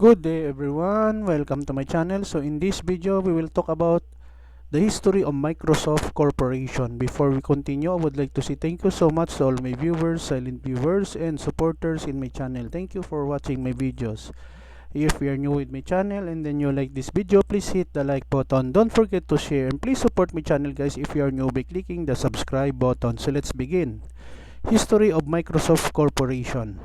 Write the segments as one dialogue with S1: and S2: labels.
S1: Good day everyone, welcome to my channel. So in this video we will talk about the history of Microsoft Corporation. Before we continue, I would like to say thank you so much to all my viewers, silent viewers, and supporters in my channel. Thank you for watching my videos. If you are new with my channel and then you like this video, please hit the like button. Don't forget to share and please support my channel guys if you are new by clicking the subscribe button. So let's begin. History of Microsoft Corporation.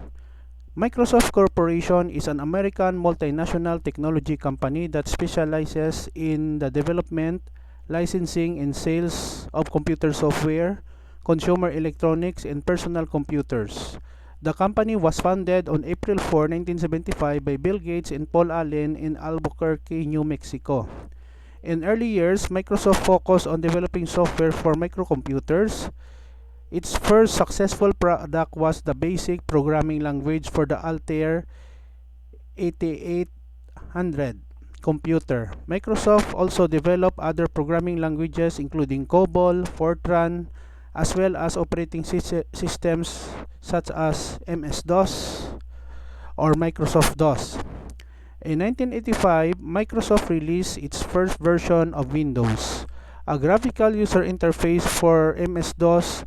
S1: Microsoft Corporation is an American multinational technology company that specializes in the development, licensing, and sales of computer software, consumer electronics, and personal computers. The company was founded on April 4, 1975 by Bill Gates and Paul Allen in Albuquerque, New Mexico. In early years, Microsoft focused on developing software for microcomputers. Its first successful product was the basic programming language for the Altair 8800 computer. Microsoft also developed other programming languages including COBOL, Fortran, as well as operating systems such as MS-DOS or Microsoft DOS. In 1985, Microsoft released its first version of Windows, a graphical user interface for MS-DOS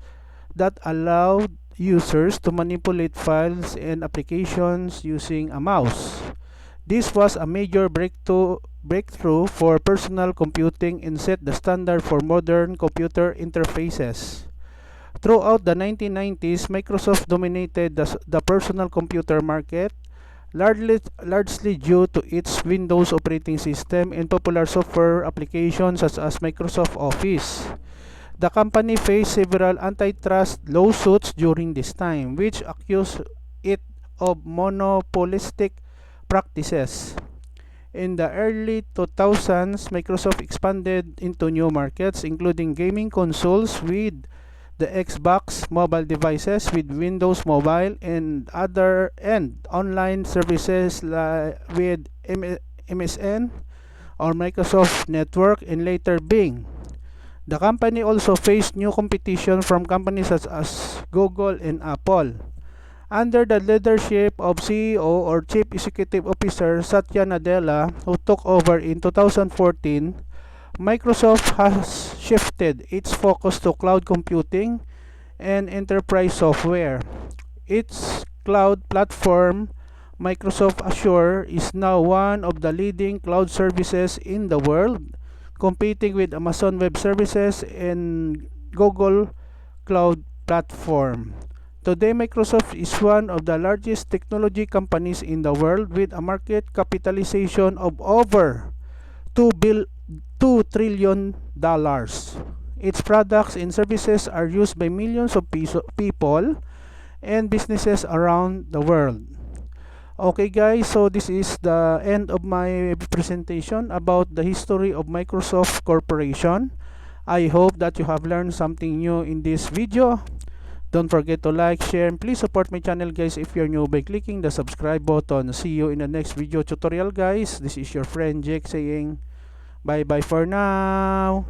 S1: that allowed users to manipulate files and applications using a mouse. This was a major breakthrough for personal computing and set the standard for modern computer interfaces. Throughout the 1990s, Microsoft dominated the personal computer market, largely due to its Windows operating system and popular software applications such as Microsoft Office. The company faced several antitrust lawsuits during this time, which accused it of monopolistic practices. In the early 2000s, Microsoft expanded into new markets, including gaming consoles with the Xbox, mobile devices with Windows Mobile, and online services with MSN or Microsoft Network, and later Bing. The company also faced new competition from companies such as Google and Apple. Under the leadership of CEO or Chief Executive Officer Satya Nadella, who took over in 2014, Microsoft has shifted its focus to cloud computing and enterprise software. Its cloud platform, Microsoft Azure, is now one of the leading cloud services in the world, competing with Amazon Web Services and Google Cloud Platform. Today, Microsoft is one of the largest technology companies in the world with a market capitalization of over $2 trillion. Its products and services are used by millions of people and businesses around the world. Okay guys, so this is the end of my presentation about the history of Microsoft Corporation. I hope that you have learned something new in this video. Don't forget to like, share, and please support my channel guys if you're new by clicking the subscribe button. See you in the next video tutorial guys. This is your friend Jake saying bye bye for now.